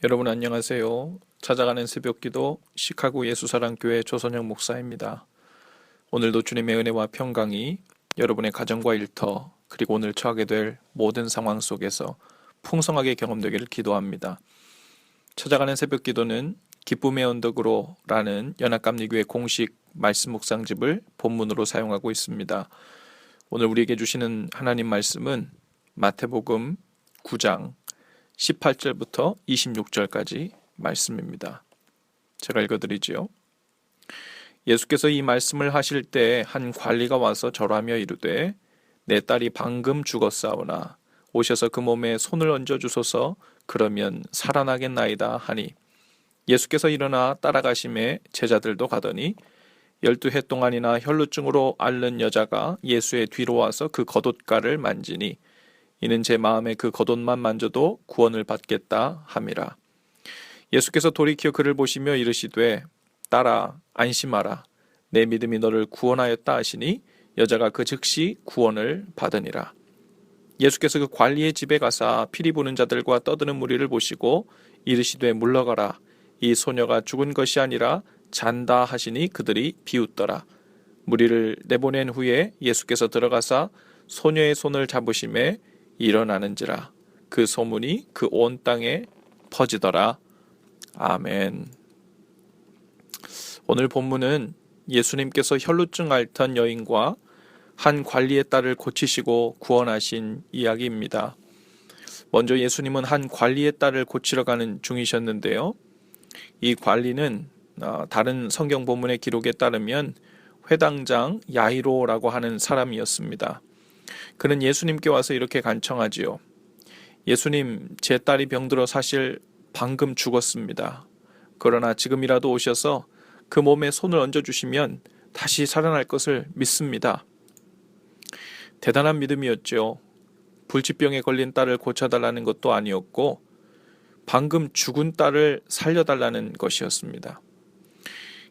여러분 안녕하세요. 찾아가는 새벽기도 시카고 예수사랑교회 조선영 목사입니다. 오늘도 주님의 은혜와 평강이 여러분의 가정과 일터 그리고 오늘 처하게 될 모든 상황 속에서 풍성하게 경험되기를 기도합니다. 찾아가는 새벽기도는 기쁨의 언덕으로 라는 연합감리교회 공식 말씀 묵상집을 본문으로 사용하고 있습니다. 오늘 우리에게 주시는 하나님 말씀은 마태복음 9장 18절부터 26절까지 말씀입니다. 제가 읽어드리지요. 예수께서 이 말씀을 하실 때 한 관리가 와서 절하며 이르되 내 딸이 방금 죽었사오나 오셔서 그 몸에 손을 얹어 주소서 그러면 살아나겠나이다 하니 예수께서 일어나 따라가심에 제자들도 가더니 12해 동안이나 혈루증으로 앓는 여자가 예수의 뒤로 와서 그 겉옷가를 만지니 이는 제 마음에 그 겉옷만 만져도 구원을 받겠다 함이라. 예수께서 돌이켜 그를 보시며 이르시되 딸아 안심하라 내 믿음이 너를 구원하였다 하시니 여자가 그 즉시 구원을 받으니라. 예수께서 그 관리의 집에 가사 피리 부는 자들과 떠드는 무리를 보시고 이르시되 물러가라 이 소녀가 죽은 것이 아니라 잔다 하시니 그들이 비웃더라. 무리를 내보낸 후에 예수께서 들어가사 소녀의 손을 잡으심에 일어나는지라 그 소문이 그 온 땅에 퍼지더라. 아멘. 오늘 본문은 예수님께서 혈루증 앓던 여인과 한 관리의 딸을 고치시고 구원하신 이야기입니다. 먼저 예수님은 한 관리의 딸을 고치러 가는 중이셨는데요. 이 관리는 다른 성경 본문의 기록에 따르면 회당장 야이로라고 하는 사람이었습니다. 그는 예수님께 와서 이렇게 간청하지요. 예수님, 제 딸이 병들어 사실 방금 죽었습니다. 그러나 지금이라도 오셔서 그 몸에 손을 얹어주시면 다시 살아날 것을 믿습니다. 대단한 믿음이었죠. 불치병에 걸린 딸을 고쳐달라는 것도 아니었고 방금 죽은 딸을 살려달라는 것이었습니다.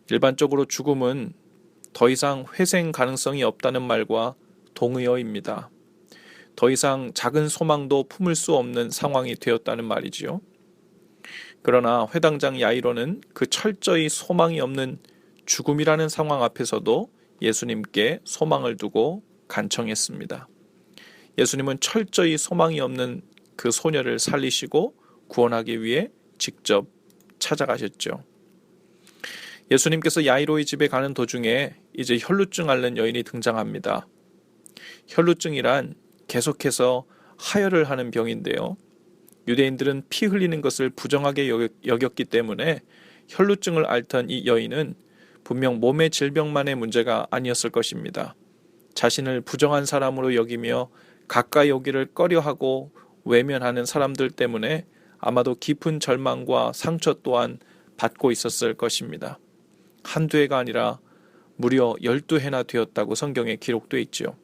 일반적으로 죽음은 더 이상 회생 가능성이 없다는 말과 동의어입니다. 더 이상 작은 소망도 품을 수 없는 상황이 되었다는 말이지요. 그러나 회당장 야이로는 그 철저히 소망이 없는 죽음이라는 상황 앞에서도 예수님께 소망을 두고 간청했습니다. 예수님은 철저히 소망이 없는 그 소녀를 살리시고 구원하기 위해 직접 찾아가셨죠. 예수님께서 야이로의 집에 가는 도중에 이제 혈루증 앓는 여인이 등장합니다. 혈루증이란 계속해서 하혈을 하는 병인데요. 유대인들은 피 흘리는 것을 부정하게 여겼기 때문에 혈루증을 앓던 이 여인은 분명 몸의 질병만의 문제가 아니었을 것입니다. 자신을 부정한 사람으로 여기며 가까이 오기를 꺼려하고 외면하는 사람들 때문에 아마도 깊은 절망과 상처 또한 받고 있었을 것입니다. 한두 해가 아니라 무려 12해나 되었다고 성경에 기록되어 있죠.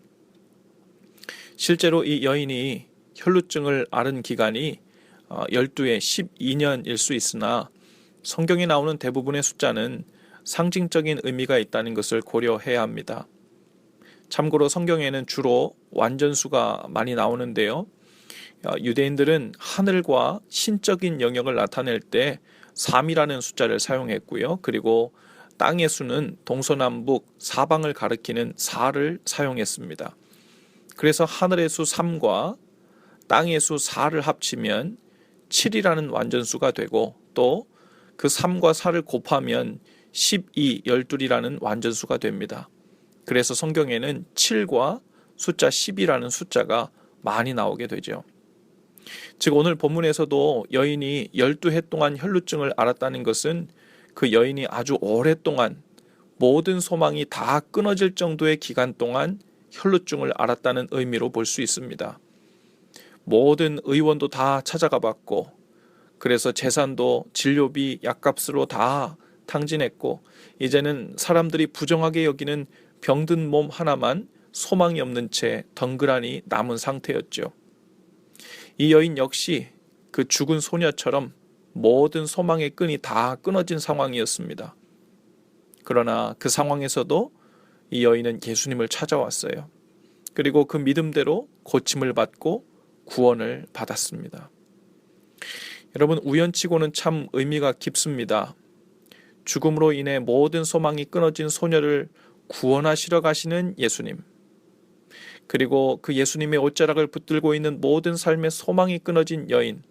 실제로 이 여인이 혈루증을 앓은 기간이 12해 12년일 수 있으나 성경에 나오는 대부분의 숫자는 상징적인 의미가 있다는 것을 고려해야 합니다. 참고로 성경에는 주로 완전수가 많이 나오는데요. 유대인들은 하늘과 신적인 영역을 나타낼 때 3이라는 숫자를 사용했고요. 그리고 땅의 수는 동서남북 사방을 가리키는 4를 사용했습니다. 그래서 하늘의 수 3과 땅의 수 4를 합치면 7이라는 완전수가 되고 또 그 3과 4를 곱하면 12, 12이라는 완전수가 됩니다. 그래서 성경에는 7과 숫자 10이라는 숫자가 많이 나오게 되죠. 즉 오늘 본문에서도 여인이 12해 동안 혈루증을 앓았다는 것은 그 여인이 아주 오랫동안 모든 소망이 다 끊어질 정도의 기간 동안 혈루증을 앓았다는 의미로 볼 수 있습니다. 모든 의원도 다 찾아가 봤고 그래서 재산도 진료비, 약값으로 다 탕진했고 이제는 사람들이 부정하게 여기는 병든 몸 하나만 소망이 없는 채 덩그러니 남은 상태였죠. 이 여인 역시 그 죽은 소녀처럼 모든 소망의 끈이 다 끊어진 상황이었습니다. 그러나 그 상황에서도 이 여인은 예수님을 찾아왔어요. 그리고 그 믿음대로 고침을 받고 구원을 받았습니다. 여러분, 우연치고는 참 의미가 깊습니다. 죽음으로 인해 모든 소망이 끊어진 소녀를 구원하시러 가시는 예수님, 그리고 그 예수님의 옷자락을 붙들고 있는 모든 삶의 소망이 끊어진 여인,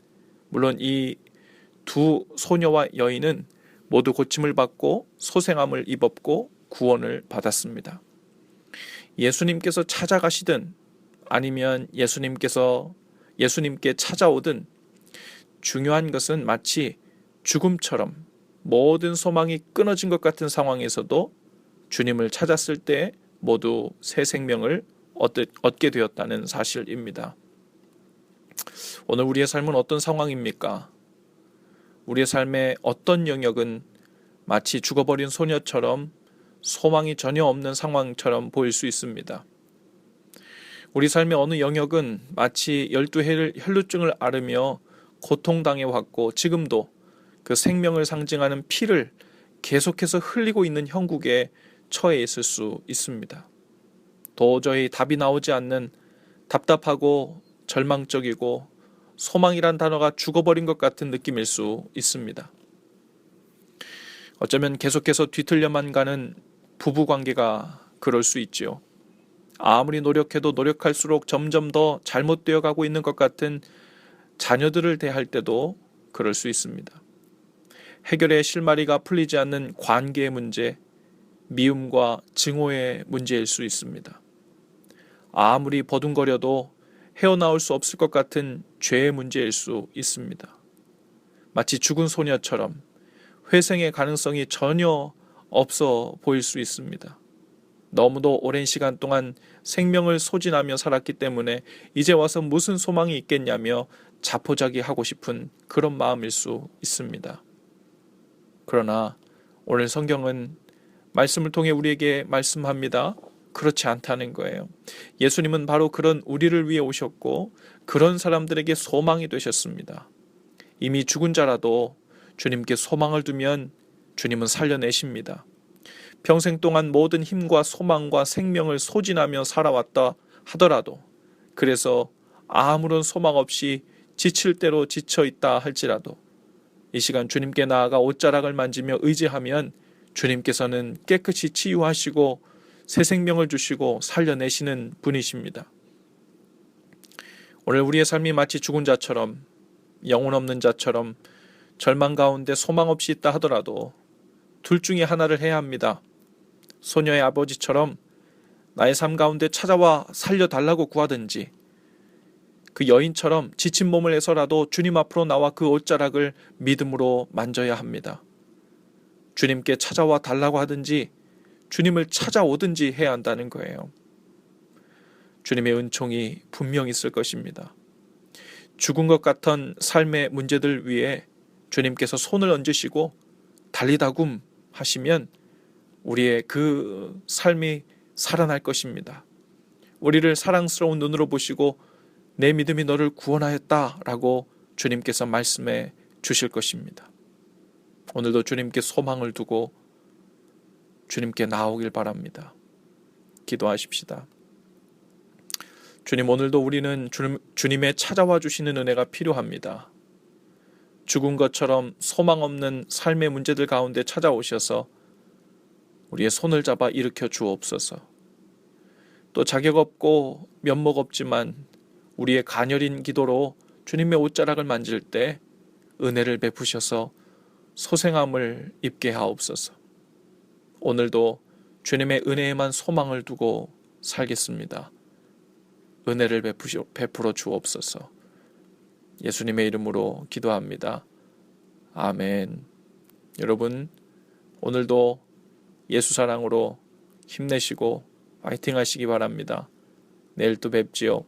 물론 이 두 소녀와 여인은 모두 고침을 받고 소생함을 입었고 구원을 받았습니다. 예수님께서 찾아가시든 아니면 예수님께 찾아오든 중요한 것은 마치 죽음처럼 모든 소망이 끊어진 것 같은 상황에서도 주님을 찾았을 때 모두 새 생명을 얻게 되었다는 사실입니다. 오늘 우리의 삶은 어떤 상황입니까? 우리의 삶의 어떤 영역은 마치 죽어버린 소녀처럼 소망이 전혀 없는 상황처럼 보일 수 있습니다. 우리 삶의 어느 영역은 마치 12 혈루증을 앓으며 고통당해 왔고 지금도 그 생명을 상징하는 피를 계속해서 흘리고 있는 형국에 처해 있을 수 있습니다. 도저히 답이 나오지 않는 답답하고 절망적이고 소망이란 단어가 죽어버린 것 같은 느낌일 수 있습니다. 어쩌면 계속해서 뒤틀려만 가는 부부관계가 그럴 수 있지요. 아무리 노력해도 노력할수록 점점 더 잘못되어 가고 있는 것 같은 자녀들을 대할 때도 그럴 수 있습니다. 해결의 실마리가 풀리지 않는 관계의 문제, 미움과 증오의 문제일 수 있습니다. 아무리 버둥거려도 헤어나올 수 없을 것 같은 죄의 문제일 수 있습니다. 마치 죽은 소녀처럼 회생의 가능성이 전혀 없어 보일 수 있습니다. 너무도 오랜 시간 동안 생명을 소진하며 살았기 때문에 이제 와서 무슨 소망이 있겠냐며 자포자기하고 싶은 그런 마음일 수 있습니다. 그러나 오늘 성경은 말씀을 통해 우리에게 말씀합니다. 그렇지 않다는 거예요. 예수님은 바로 그런 우리를 위해 오셨고 그런 사람들에게 소망이 되셨습니다. 이미 죽은 자라도 주님께 소망을 두면 주님은 살려내십니다. 평생 동안 모든 힘과 소망과 생명을 소진하며 살아왔다 하더라도, 그래서 아무런 소망 없이 지칠 대로 지쳐 있다 할지라도 이 시간 주님께 나아가 옷자락을 만지며 의지하면 주님께서는 깨끗이 치유하시고 새 생명을 주시고 살려내시는 분이십니다. 오늘 우리의 삶이 마치 죽은 자처럼, 영혼 없는 자처럼 절망 가운데 소망 없이 있다 하더라도 둘 중에 하나를 해야 합니다. 소녀의 아버지처럼 나의 삶 가운데 찾아와 살려달라고 구하든지, 그 여인처럼 지친 몸을 해서라도 주님 앞으로 나와 그 옷자락을 믿음으로 만져야 합니다. 주님께 찾아와 달라고 하든지 주님을 찾아오든지 해야 한다는 거예요. 주님의 은총이 분명 있을 것입니다. 죽은 것 같은 삶의 문제들 위에 주님께서 손을 얹으시고 달리다굼 하시면 우리의 그 삶이 살아날 것입니다. 우리를 사랑스러운 눈으로 보시고 내 믿음이 너를 구원하였다라고 주님께서 말씀해 주실 것입니다. 오늘도 주님께 소망을 두고 주님께 나오길 바랍니다. 기도하십시다. 주님, 오늘도 우리는 주님의 찾아와 주시는 은혜가 필요합니다. 죽은 것처럼 소망 없는 삶의 문제들 가운데 찾아오셔서 우리의 손을 잡아 일으켜 주옵소서. 또 자격 없고 면목 없지만 우리의 가녀린 기도로 주님의 옷자락을 만질 때 은혜를 베푸셔서 소생함을 입게 하옵소서. 오늘도 주님의 은혜에만 소망을 두고 살겠습니다. 은혜를 베풀어 주옵소서. 예수님의 이름으로 기도합니다. 아멘. 여러분, 오늘도 예수 사랑으로 힘내시고 파이팅 하시기 바랍니다. 내일 또 뵙지요.